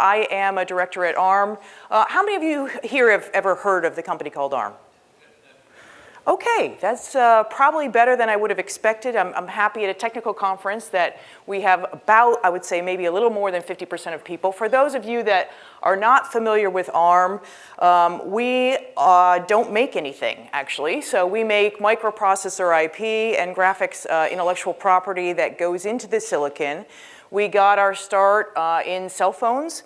I am a director at ARM. How many of you here have ever heard of the company called ARM? Okay, that's probably better than I would have expected. I'm happy at a technical conference that we have about, I would say, maybe a little more than 50% of people. For those of you that are not familiar with ARM, we don't make anything, actually. So we make microprocessor IP and graphics intellectual property that goes into the silicon. We got our start in cell phones.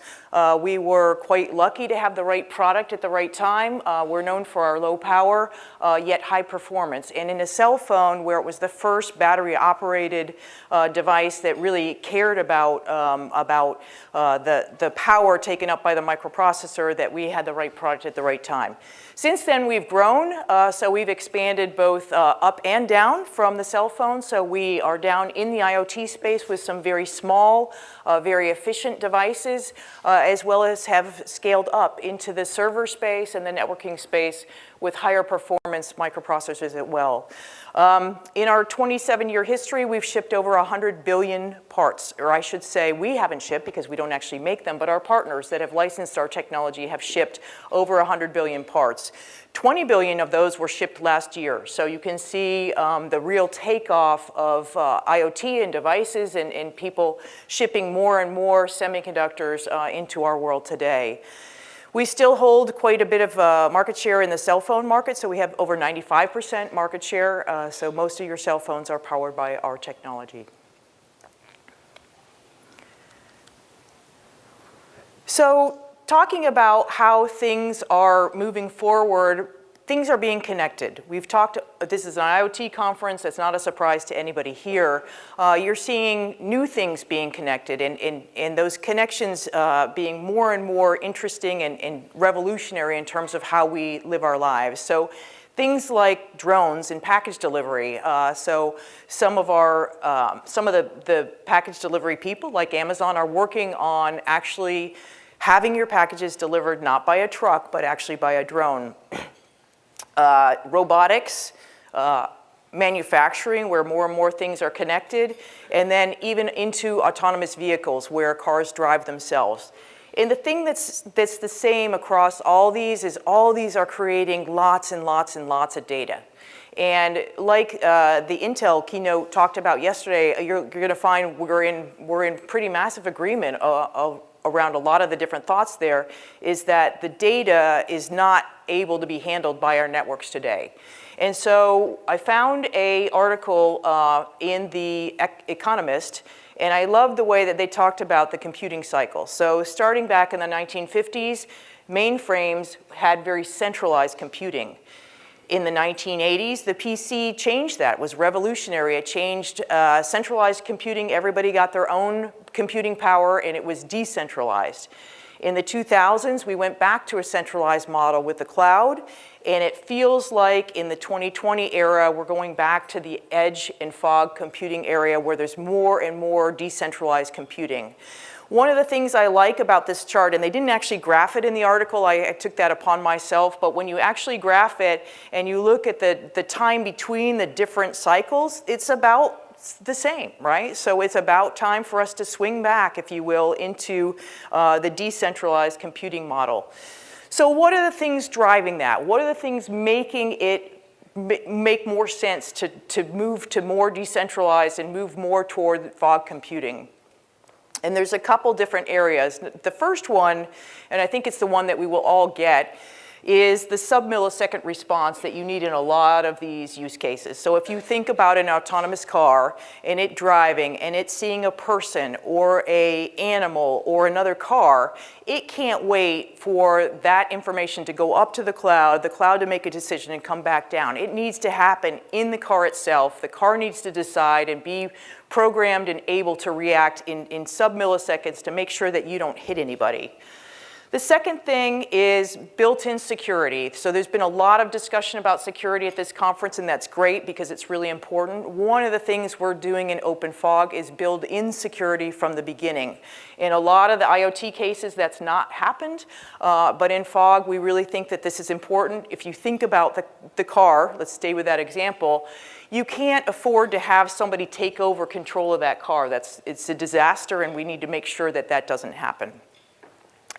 We were quite lucky to have the right product at the right time. We're known for our low power, yet high performance. And in a cell phone, where it was the first battery-operated device that really cared about the power taken up by the microprocessor, that we had the right product at the right time. Since then, we've grown, so we've expanded both up and down from the cell phone. So we are down in the IoT space with some very small, very efficient devices, as well as have scaled up into the server space and the networking space with higher performance microprocessors as well. In our 27-year history, we've shipped over 100 billion parts, or I should say we haven't shipped because we don't actually make them, but our partners that have licensed our technology have shipped over 100 billion parts. 20 billion of those were shipped last year. So you can see the real takeoff of IoT and devices and people shipping more and more semiconductors into our world today. We still hold quite a bit of market share in the cell phone market, so we have over 95% market share, so most of your cell phones are powered by our technology. So talking about how things are moving forward, things are being connected. We've talked, this is an IoT conference, that's not a surprise to anybody here. You're seeing new things being connected and those connections being more and more interesting and revolutionary in terms of how we live our lives. So things like drones and package delivery. So some of the package delivery people like Amazon are working on actually having your packages delivered not by a truck, but actually by a drone. Robotics, manufacturing, where more and more things are connected, and then even into autonomous vehicles where cars drive themselves. And the thing that's the same across all these is all these are creating lots and lots and lots of data. And like the Intel keynote talked about yesterday, you're going to find we're in pretty massive agreement around a lot of the different thoughts there, is that the data is not able to be handled by our networks today. And so I found an article in The Economist, and I love the way that they talked about the computing cycle. So starting back in the 1950s, mainframes had very centralized computing. In the 1980s, the PC changed that. It was revolutionary. It changed centralized computing. Everybody got their own computing power, and it was decentralized. In the 2000s, we went back to a centralized model with the cloud, and it feels like in the 2020 era, we're going back to the edge and fog computing area where there's more and more decentralized computing. One of the things I like about this chart, and they didn't actually graph it in the article, I took that upon myself, but when you actually graph it and you look at the time between the different cycles, it's about the same, right? So it's about time for us to swing back, if you will, into the decentralized computing model. So what are the things driving that? What are the things making it make more sense to move to more decentralized and move more toward fog computing? And there's a couple different areas. The first one, and I think it's the one that we will all get, is the sub-millisecond response that you need in a lot of these use cases. So if you think about an autonomous car and it driving and it's seeing a person or an animal or another car, it can't wait for that information to go up to the cloud to make a decision and come back down. It needs to happen in the car itself. The car needs to decide and be programmed and able to react in sub-milliseconds to make sure that you don't hit anybody. The second thing is built-in security. So there's been a lot of discussion about security at this conference, and that's great because it's really important. One of the things we're doing in OpenFog is build in security from the beginning. In a lot of the IoT cases, that's not happened, but in Fog, we really think that this is important. If you think about the car, let's stay with that example, you can't afford to have somebody take over control of that car. It's a disaster, and we need to make sure that that doesn't happen.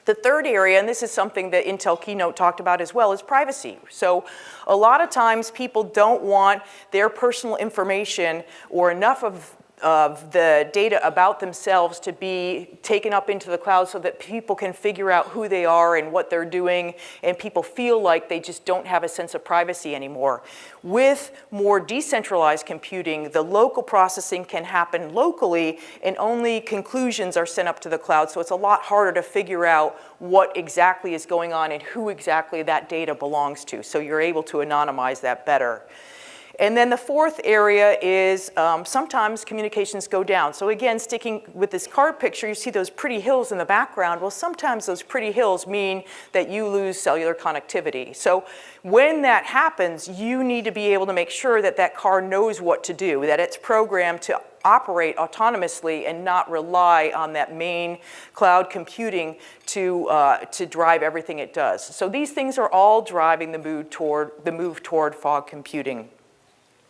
The third area, and this is something that Intel Keynote talked about as well, is privacy. So a lot of times people don't want their personal information or enough of the data about themselves to be taken up into the cloud so that people can figure out who they are and what they're doing, and people feel like they just don't have a sense of privacy anymore. With more decentralized computing, the local processing can happen locally and only conclusions are sent up to the cloud, so it's a lot harder to figure out what exactly is going on and who exactly that data belongs to, so you're able to anonymize that better. And then the fourth area is sometimes communications go down. So again, sticking with this card picture, you see those pretty hills in the background. Well, sometimes those pretty hills mean that you lose cellular connectivity. So when that happens, you need to be able to make sure that that car knows what to do, that it's programmed to operate autonomously and not rely on that main cloud computing to drive everything it does. So these things are all driving the move toward fog computing.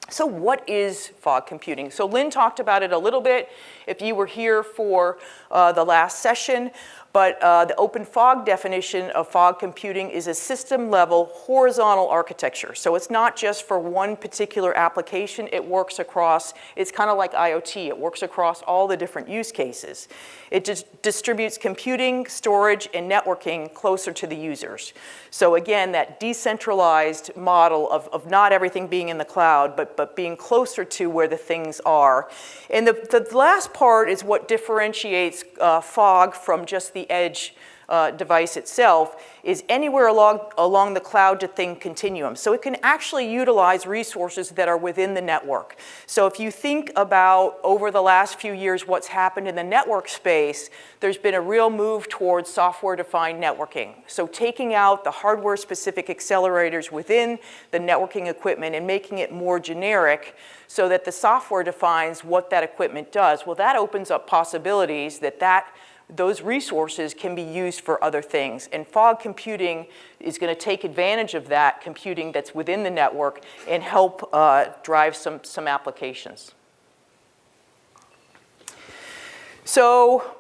So what is fog computing? So Lynn talked about it a little bit if you were here for the last session, but the open fog definition of fog computing is a system-level horizontal architecture. So it's not just for one particular application, it works across, it's kind of like IoT, it works across all the different use cases. It just distributes computing, storage, and networking closer to the users. So again, that decentralized model of not everything being in the cloud, but being closer to where the things are. And the last part is what differentiates fog from just the edge device itself, is anywhere along the cloud to thing continuum. So it can actually utilize resources that are within the network. So if you think about over the last few years what's happened in the network space, there's been a real move towards software-defined networking. So taking out the hardware-specific accelerators within the networking equipment and making it more generic so that the software defines what that equipment does. Well, that opens up possibilities that those resources can be used for other things. And fog computing is going to take advantage of that computing that's within the network and help drive some applications. So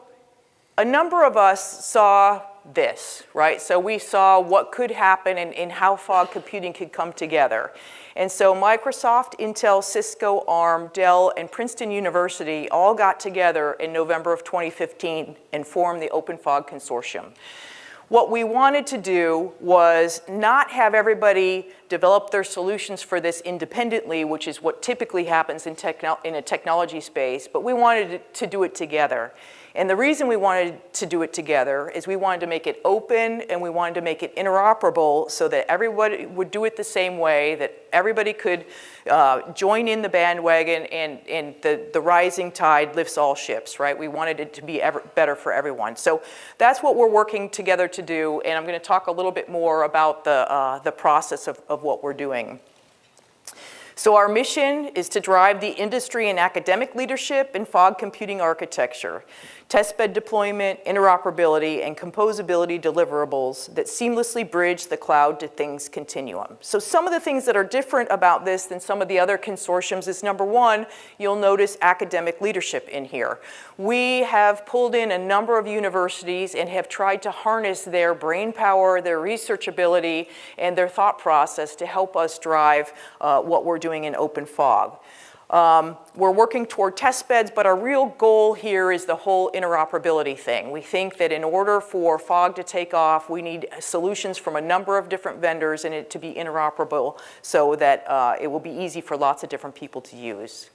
a number of us saw this, right? So we saw what could happen and how fog computing could come together. And so Microsoft, Intel, Cisco, ARM, Dell, and Princeton University all got together in November of 2015 and formed the Open Fog Consortium. What we wanted to do was not have everybody develop their solutions for this independently, which is what typically happens in a technology space, but we wanted to do it together. And the reason we wanted to do it together is we wanted to make it open and we wanted to make it interoperable so that everybody would do it the same way, that everybody could join in the bandwagon, and the rising tide lifts all ships, right? We wanted it to be better for everyone. So that's what we're working together to do, and I'm going to talk a little bit more about the process of what we're doing. So our mission is to drive the industry and academic leadership in fog computing architecture, testbed deployment, interoperability, and composability deliverables that seamlessly bridge the cloud to things continuum. So some of the things that are different about this than some of the other consortiums is, number one, you'll notice academic leadership in here. We have pulled in a number of universities and have tried to harness their brain power, their research ability, and their thought process to help us drive what we're doing in open fog. We're working toward test beds, but our real goal here is the whole interoperability thing. We think that in order for fog to take off, we need solutions from a number of different vendors and it to be interoperable so that it will be easy for lots of different people to use.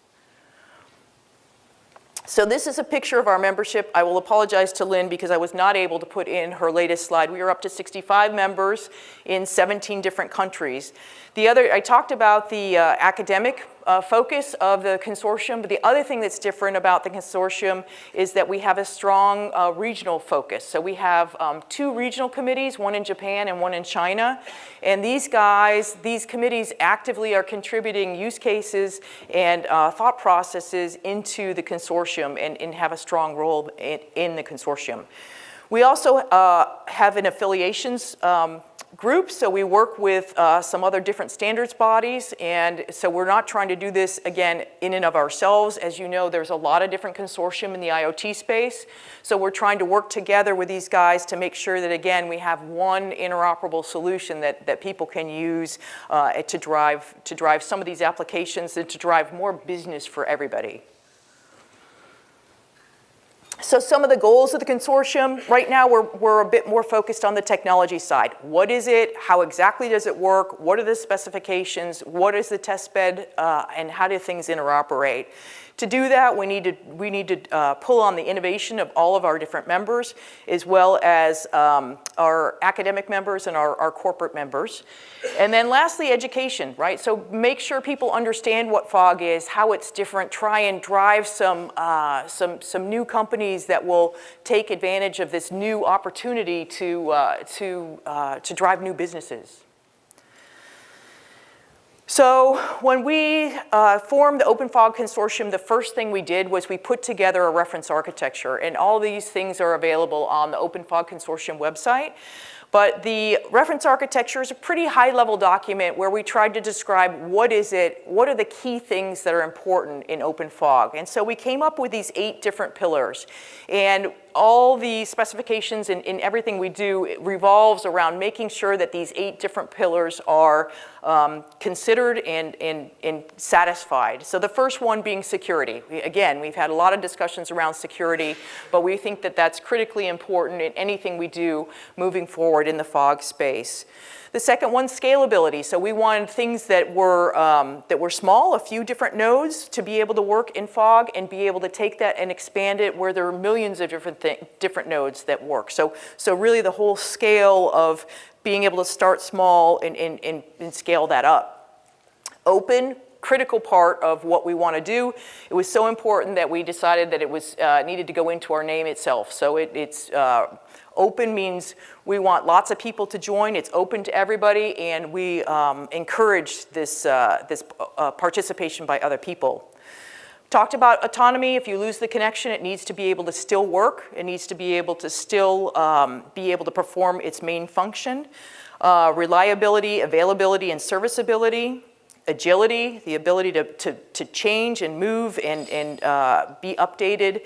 So this is a picture of our membership. I will apologize to Lynn because I was not able to put in her latest slide. We are up to 65 members in 17 different countries. I talked about the academic focus of the consortium, but the other thing that's different about the consortium is that we have a strong regional focus. So we have 2 regional committees, one in Japan and one in China. And these committees actively are contributing use cases and thought processes into the consortium and have a strong role in the consortium. We also have an affiliations groups, so we work with some other different standards bodies, and so we're not trying to do this, again, in and of ourselves. As you know, there's a lot of different consortium in the IoT space, so we're trying to work together with these guys to make sure that, again, we have one interoperable solution that people can use to drive some of these applications and to drive more business for everybody. So some of the goals of the consortium, right now we're a bit more focused on the technology side. What is it? How exactly does it work? What are the specifications? What is the test bed? And how do things interoperate? To do that, we need to pull on the innovation of all of our different members, as well as our academic members and our corporate members. And then lastly, education, right? So make sure people understand what fog is, how it's different, try and drive some new companies that will take advantage of this new opportunity to drive new businesses. So when we formed the Open Fog Consortium, the first thing we did was we put together a reference architecture, and all these things are available on the Open Fog Consortium website. But the reference architecture is a pretty high-level document where we tried to describe what is it, what are the key things that are important in Open Fog. And so we came up with these 8 different pillars. And all the specifications in everything we do revolves around making sure that these 8 different pillars are considered and satisfied. So the first one being security. Again, we've had a lot of discussions around security, but we think that that's critically important in anything we do moving forward in the fog space. The second one, scalability. So we wanted things that were small, a few different nodes, to be able to work in fog and be able to take that and expand it where there are millions of different nodes that work. So really the whole scale of being able to start small and scale that up. Open, critical part of what we want to do. It was so important that we decided that it was needed to go into our name itself. So it's open means we want lots of people to join. It's open to everybody, and we encourage this participation by other people. Talked about autonomy. If you lose the connection, it needs to be able to still work. It needs to be able to still be able to perform its main function. Reliability, availability, and serviceability. Agility, the ability to change and move and be updated.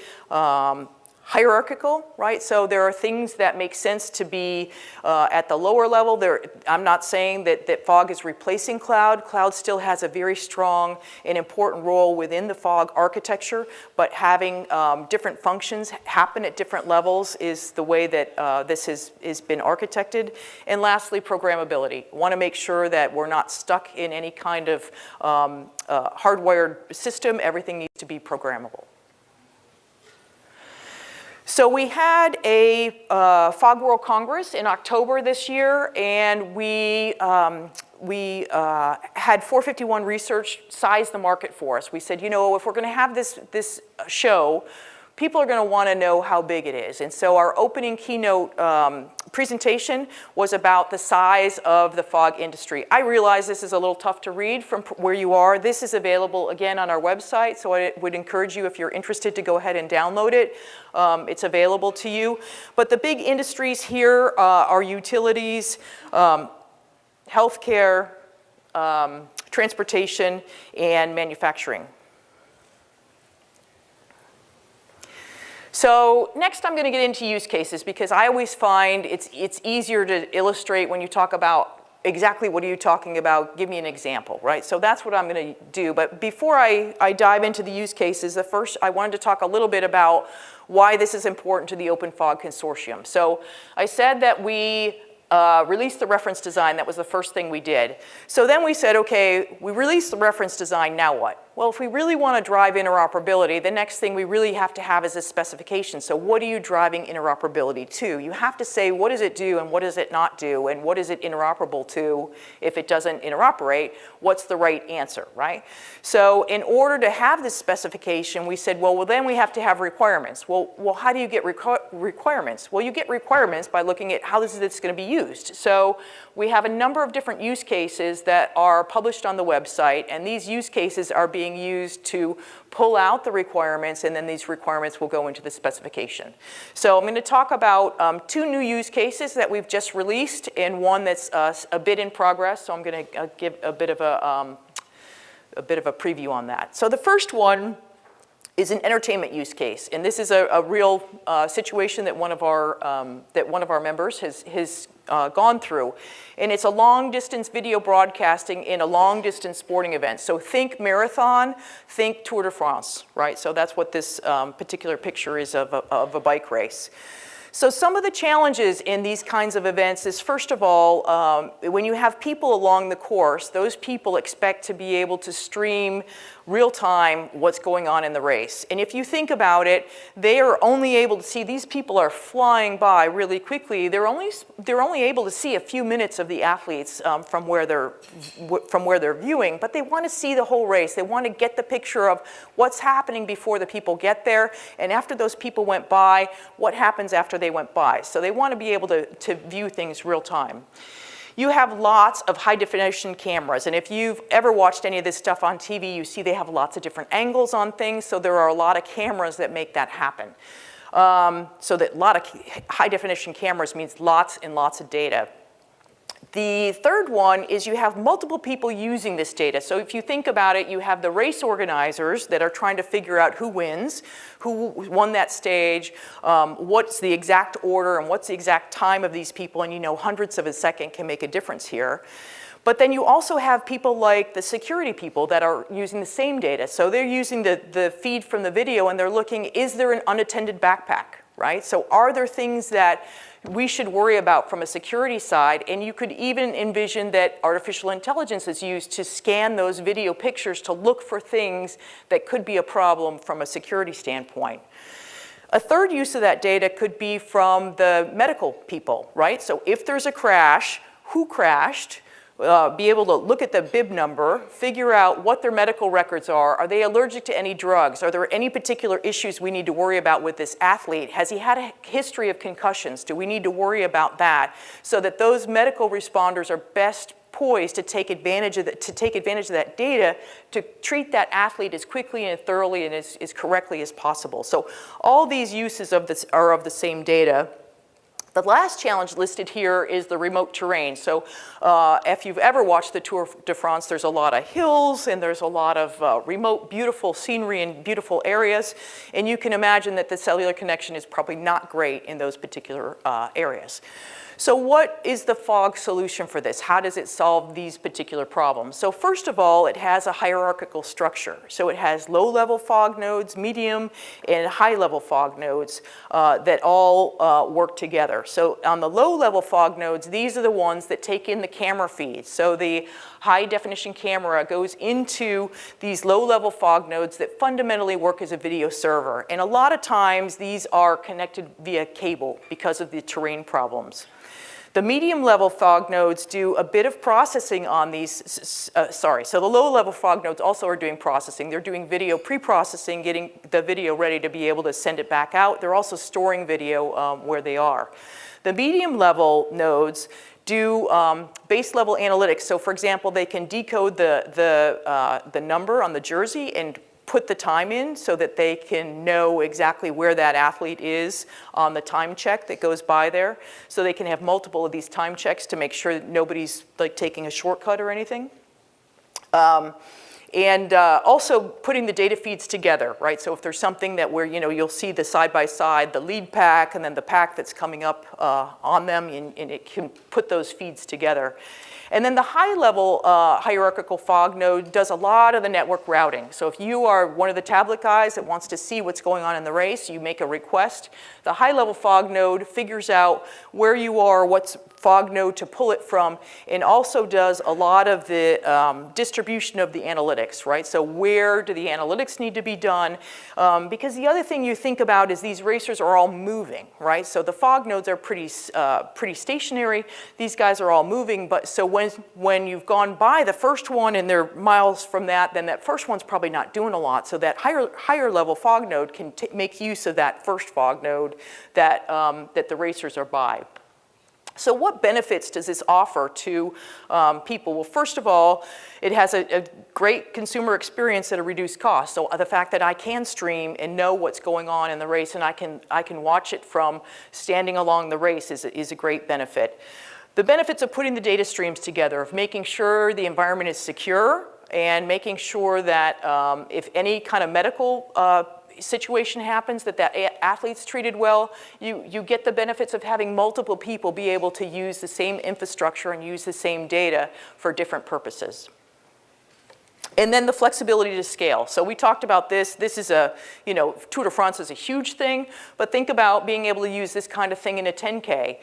Hierarchical, right? So there are things that make sense to be at the lower level. I'm not saying that fog is replacing cloud. Cloud still has a very strong and important role within the fog architecture, but having different functions happen at different levels is the way that this has been architected. And lastly, programmability. Want to make sure that we're not stuck in any kind of hardwired system. Everything needs to be programmable. So we had a Fog World Congress in October this year, and we had 451 Research size the market for us. We said, you know, if we're going to have this show, people are going to want to know how big it is. And so our opening keynote presentation was about the size of the fog industry. I realize this is a little tough to read from where you are. This is available, again, on our website, so I would encourage you, if you're interested, to go ahead and download it. It's available to you. But the big industries here are utilities, healthcare, transportation, and manufacturing. So next I'm going to get into use cases, because I always find it's easier to illustrate when you talk about exactly what are you talking about, give me an example, right? So that's what I'm going to do. But before I dive into the use cases, first I wanted to talk a little bit about why this is important to the Open Fog Consortium. So I said that we released the reference design. That was the first thing we did. So then we said, okay, we released the reference design, now what? Well, if we really want to drive interoperability, the next thing we really have to have is a specification. So what are you driving interoperability to? You have to say, what does it do and what does it not do, and what is it interoperable to? If it doesn't interoperate, what's the right answer, right? So in order to have this specification, we said, well then we have to have requirements. Well, how do you get requirements? Well, you get requirements by looking at how this is going to be used. So we have a number of different use cases that are published on the website, and these use cases are being being used to pull out the requirements, and then these requirements will go into the specification. So I'm going to talk about 2 new use cases that we've just released, and one that's a bit in progress. So I'm going to give a bit of a preview on that. So the first one is an entertainment use case, and this is a real situation that one of our members has gone through, and it's a long-distance video broadcasting in a long-distance sporting event. So think marathon, think Tour de France, right? So that's what this particular picture is of a bike race. So some of the challenges in these kinds of events is, first of all, when you have people along the course, those people expect to be able to stream real-time what's going on in the race. And if you think about it, they are only able to see, these people are flying by really quickly. They're only able to see a few minutes of the athletes from where they're viewing, but they want to see the whole race. They want to get the picture of what's happening before the people get there, and after those people went by, what happens after they went by. So they want to be able to view things real time. You have lots of high-definition cameras, and if you've ever watched any of this stuff on TV, you see they have lots of different angles on things, so there are a lot of cameras that make that happen. So that a lot of high-definition cameras means lots and lots of data. The third one is you have multiple people using this data. So if you think about it, you have the race organizers that are trying to figure out who wins, who won that stage, what's the exact order, and what's the exact time of these people, and you know hundredths of a second can make a difference here. But then you also have people like the security people that are using the same data. So they're using the feed from the video, and they're looking, is there an unattended backpack, right? So are there things that we should worry about from a security side? And you could even envision that artificial intelligence is used to scan those video pictures to look for things that could be a problem from a security standpoint. A third use of that data could be from the medical people, right? So if there's a crash, who crashed? Be able to look at the bib number, figure out what their medical records are. Are they allergic to any drugs? Are there any particular issues we need to worry about with this athlete? Has he had a history of concussions? Do we need to worry about that? So that those medical responders are best poised to take advantage of that data to treat that athlete as quickly and thoroughly and as correctly as possible. So all these uses of this are of the same data. The last challenge listed here is the remote terrain. So if you've ever watched the Tour de France, there's a lot of hills and there's a lot of remote, beautiful scenery and beautiful areas. And you can imagine that the cellular connection is probably not great in those particular areas. So what is the fog solution for this? How does it solve these particular problems? So first of all, it has a hierarchical structure. So it has low-level fog nodes, medium, and high-level fog nodes that all work together. So on the low-level fog nodes, these are the ones that take in the camera feeds. So the high-definition camera goes into these low-level fog nodes that fundamentally work as a video server. And a lot of times, these are connected via cable because of the terrain problems. The medium-level fog nodes do a bit of processing on these, so the low-level fog nodes also are doing processing. They're doing video pre-processing, getting the video ready to be able to send it back out. They're also storing video where they are. The medium-level nodes do base-level analytics. So for example, they can decode the number on the jersey and put the time in so that they can know exactly where that athlete is on the time check that goes by there. So they can have multiple of these time checks to make sure that nobody's like taking a shortcut or anything. And also putting the data feeds together, right? So if there's something that where, you'll see the side-by-side, the lead pack, and then the pack that's coming up on them, and it can put those feeds together. And then the high-level hierarchical fog node does a lot of the network routing. So if you are one of the tablet guys that wants to see what's going on in the race, you make a request. The high-level fog node figures out where you are, what's fog node to pull it from, and also does a lot of the distribution of the analytics, right? So where do the analytics need to be done? Because the other thing you think about is these racers are all moving, right? So the fog nodes are pretty stationary. These guys are all moving, but so when you've gone by the first one and they're miles from that, then that first one's probably not doing a lot. So that higher level fog node can make use of that first fog node that, that the racers are by. So what benefits does this offer to people? Well, first of all, it has a great consumer experience at a reduced cost. So the fact that I can stream and know what's going on in the race, and I can watch it from standing along the race is a great benefit. The benefits of putting the data streams together, of making sure the environment is secure, and making sure that if any kind of medical situation happens, that athlete's treated well, you get the benefits of having multiple people be able to use the same infrastructure and use the same data for different purposes. And then the flexibility to scale. So we talked about this. This is Tour de France is a huge thing, but think about being able to use this kind of thing in a 10K.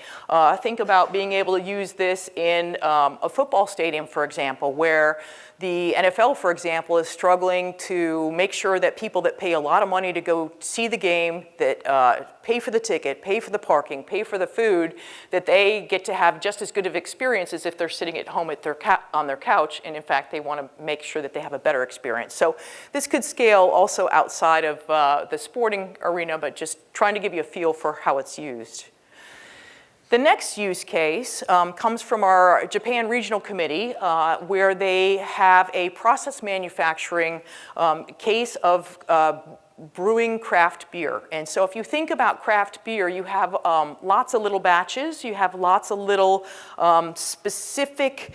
Think about being able to use this in a football stadium, for example, where the NFL, for example, is struggling to make sure that people that pay a lot of money to go see the game, that pay for the ticket, pay for the parking, pay for the food, that they get to have just as good of experience as if they're sitting at home at on their couch, and in fact, they want to make sure that they have a better experience. So this could scale also outside of the sporting arena, but just trying to give you a feel for how it's used. The next use case comes from our Japan Regional Committee, where they have a process manufacturing case of brewing craft beer. And so if you think about craft beer, you have lots of little batches, you have lots of little specific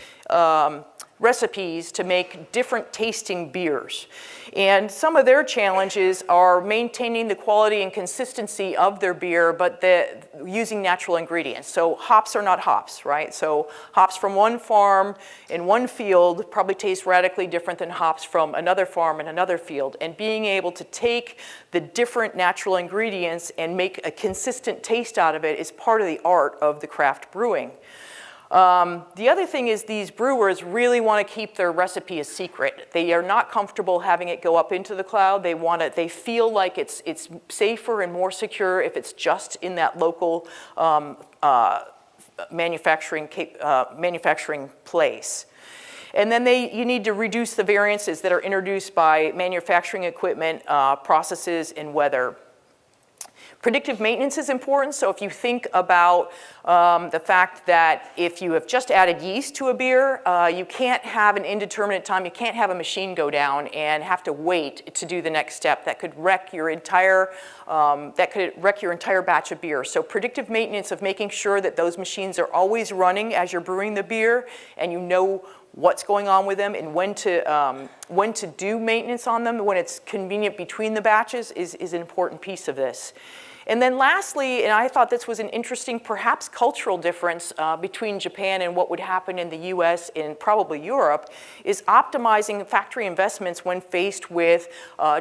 recipes to make different tasting beers. And some of their challenges are maintaining the quality and consistency of their beer, but using natural ingredients. So hops are not hops, right? So hops from one farm in one field probably taste radically different than hops from another farm in another field. And being able to take the different natural ingredients and make a consistent taste out of it is part of the art of the craft brewing. The other thing is these brewers really want to keep their recipe a secret. They are not comfortable having it go up into the cloud. They feel like it's safer and more secure if it's just in that local manufacturing place. And then you need to reduce the variances that are introduced by manufacturing equipment, processes, and weather. Predictive maintenance is important, so if you think about the fact that if you have just added yeast to a beer, you can't have an indeterminate time, you can't have a machine go down and have to wait to do the next step. That could wreck your entire batch of beer. So predictive maintenance of making sure that those machines are always running as you're brewing the beer, and you know what's going on with them and when to do maintenance on them, when it's convenient between the batches is an important piece of this. And then lastly, and I thought this was an interesting, perhaps cultural difference between Japan and what would happen in the US and probably Europe, is optimizing factory investments when faced with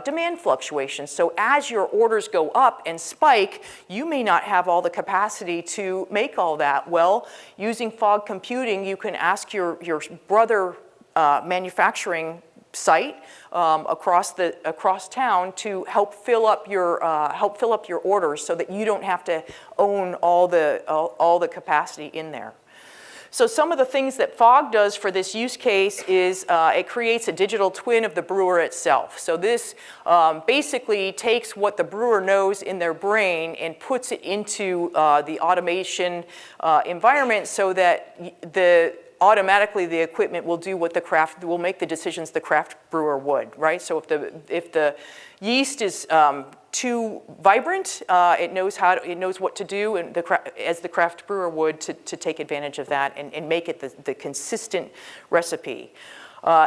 demand fluctuations. So as your orders go up and spike, you may not have all the capacity to make all that. Well, using fog computing, you can ask your brother manufacturing site across town to help fill up your orders so that you don't have to own all the capacity in there. So some of the things that fog does for this use case is it creates a digital twin of the brewer itself. So this basically takes what the brewer knows in their brain and puts it into the automation environment so that automatically the equipment will do what will make the decisions the craft brewer would, right? So if the yeast is too vibrant, it knows what to do, and as the craft brewer would to take advantage of that and make it the consistent recipe.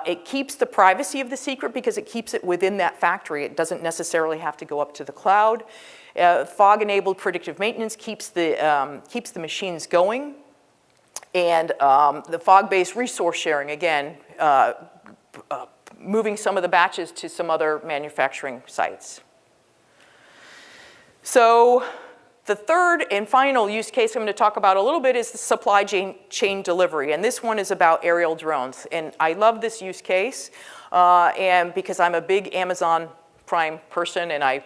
It keeps the privacy of the secret because it keeps it within that factory. It doesn't necessarily have to go up to the cloud. Fog-enabled predictive maintenance keeps the machines going. And the fog-based resource sharing, again, moving some of the batches to some other manufacturing sites. So the third and final use case I'm going to talk about a little bit is the supply chain delivery. And this one is about aerial drones. And I love this use case and because I'm a big Amazon Prime person and I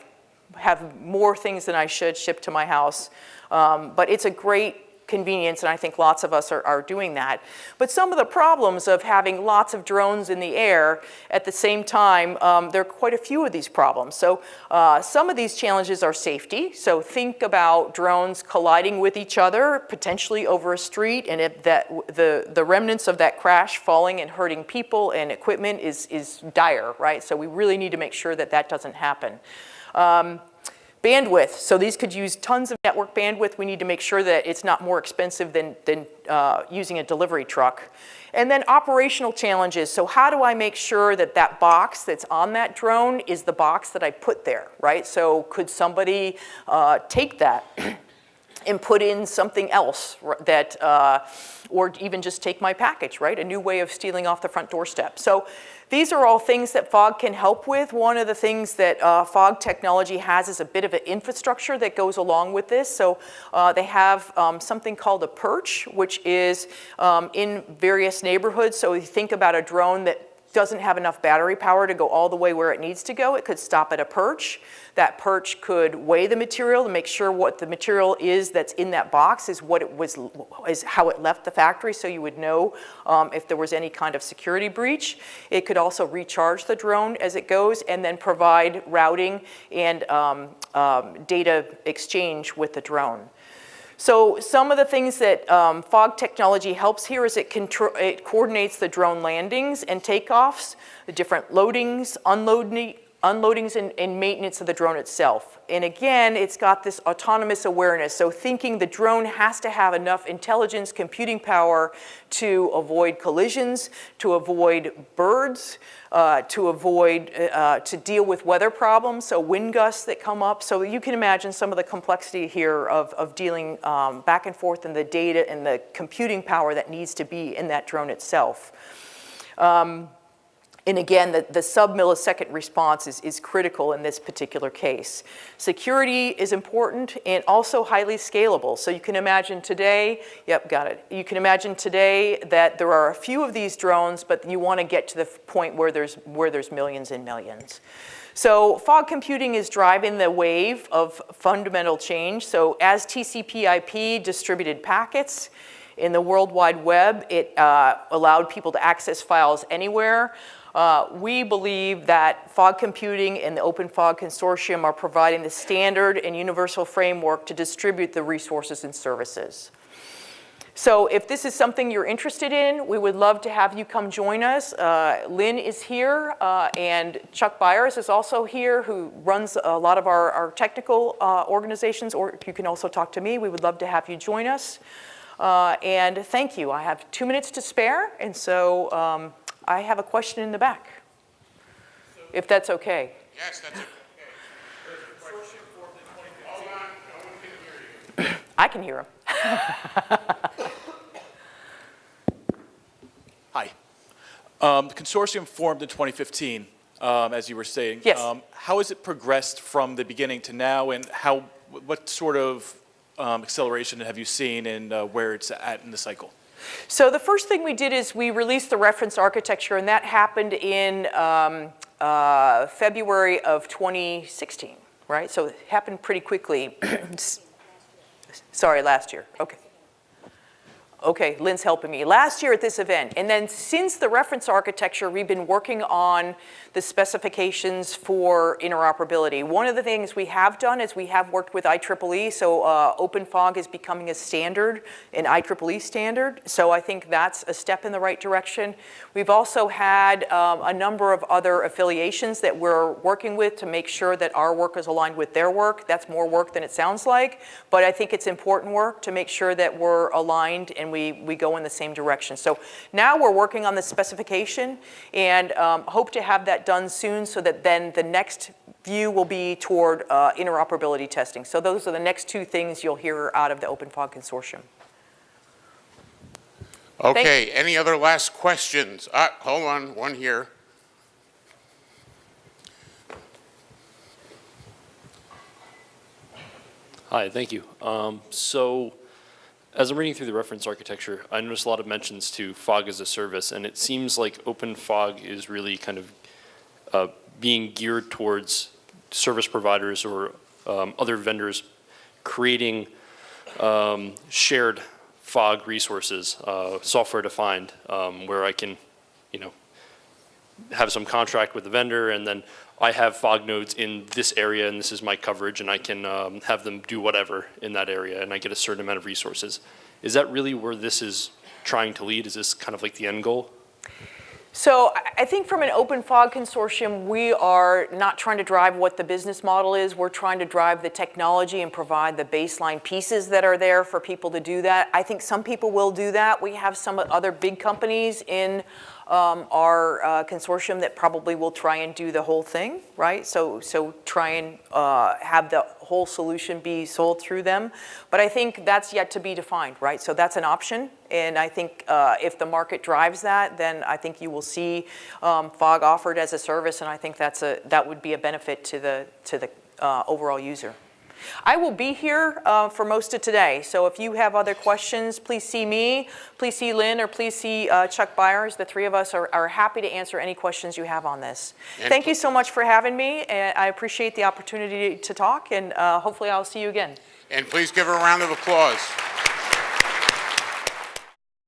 have more things than I should ship to my house. But it's a great convenience, and I think lots of us are doing that. But some of the problems of having lots of drones in the air at the same time, there are quite a few of these problems. So some of these challenges are safety. So think about drones colliding with each other, potentially over a street, and the remnants of that crash falling and hurting people and equipment is dire, right? So we really need to make sure that that doesn't happen. Bandwidth, so these could use tons of network bandwidth. We need to make sure that it's not more expensive than using a delivery truck. And then operational challenges, so how do I make sure that that box that's on that drone is the box that I put there, right? So could somebody take that and put in something else that, or even just take my package, right? A new way of stealing off the front doorstep. So these are all things that fog can help with. One of the things that fog technology has is a bit of an infrastructure that goes along with this. So they have something called a perch, which is in various neighborhoods. So if you think about a drone that doesn't have enough battery power to go all the way where it needs to go, it could stop at a perch. That perch could weigh the material to make sure what the material is that's in that box is what it was, is how it left the factory, so you would know if there was any kind of security breach. It could also recharge the drone as it goes and then provide routing and data exchange with the drone. So some of the things that fog technology helps here is it coordinates the drone landings and takeoffs, the different loadings, unloadings, and maintenance of the drone itself. And again, it's got this autonomous awareness. So thinking the drone has to have enough intelligence, computing power to avoid collisions, to avoid birds, to deal with weather problems, so wind gusts that come up. So you can imagine some of the complexity here of dealing back and forth in the data and the computing power that needs to be in that drone itself. And again, the sub-millisecond response is critical in this particular case. Security is important and also highly scalable. So you can imagine today, yep, got it. You can imagine today that there are a few of these drones, but you want to get to the point where there's millions and millions. So fog computing is driving the wave of fundamental change. So as TCP/IP distributed packets in the World Wide Web, it allowed people to access files anywhere. We believe that fog computing and the Open Fog Consortium are providing the standard and universal framework to distribute the resources and services. So if this is something you're interested in, we would love to have you come join us. Lynn is here, and Chuck Byers is also here, who runs a lot of our technical organizations, or you can also talk to me. We would love to have you join us. And thank you. I have 2 minutes to spare, and so I have a question in the back, if that's okay. Yes, that's okay. Hold on, no one can hear you. I can hear him. Hi. The consortium formed in 2015, as you were saying. Yes. How has it progressed from the beginning to now, and what sort of acceleration have you seen in where it's at in the cycle? So the first thing we did is we released the reference architecture, and that happened in February of 2016, right? So it happened pretty quickly. Sorry, last year. Okay. Okay, Lynn's helping me. Last year at this event, and then since the reference architecture, we've been working on the specifications for interoperability. One of the things we have done is we have worked with IEEE, so OpenFog is becoming a standard, an IEEE standard, so I think that's a step in the right direction. We've also had a number of other affiliations that we're working with to make sure that our work is aligned with their work. That's more work than it sounds like, but I think it's important work to make sure that we're aligned and we go in the same direction. So now we're working on the specification and hope to have that done soon so that then the next view will be toward interoperability testing. So those are the next two things you'll hear out of the Open Fog Consortium. Okay, any other last questions? Hold on, one here. Hi, thank you. So as I'm reading through the reference architecture, I noticed a lot of mentions to fog as a service, and it seems like Open Fog is really kind of being geared towards service providers or other vendors creating shared fog resources, software defined, where I can, have some contract with the vendor, and then I have fog nodes in this area, and this is my coverage, and I can have them do whatever in that area, and I get a certain amount of resources. Is that really where this is trying to lead? Is this kind of like the end goal? So I think from an open fog consortium, we are not trying to drive what the business model is. We're trying to drive the technology and provide the baseline pieces that are there for people to do that. I think some people will do that. We have some other big companies in our consortium that probably will try and do the whole thing, right? So try and have the whole solution be sold through them. But I think that's yet to be defined, right? So that's an option. And I think if the market drives that, then I think you will see fog offered as a service, and I think that would be a benefit to the overall user. I will be here for most of today, so if you have other questions, please see me, please see Lynn, or please see Chuck Byers. The three of us are happy to answer any questions you have on this. Thank you so much for having me, and I appreciate the opportunity to talk, and hopefully I'll see you again. And please give her a round of applause.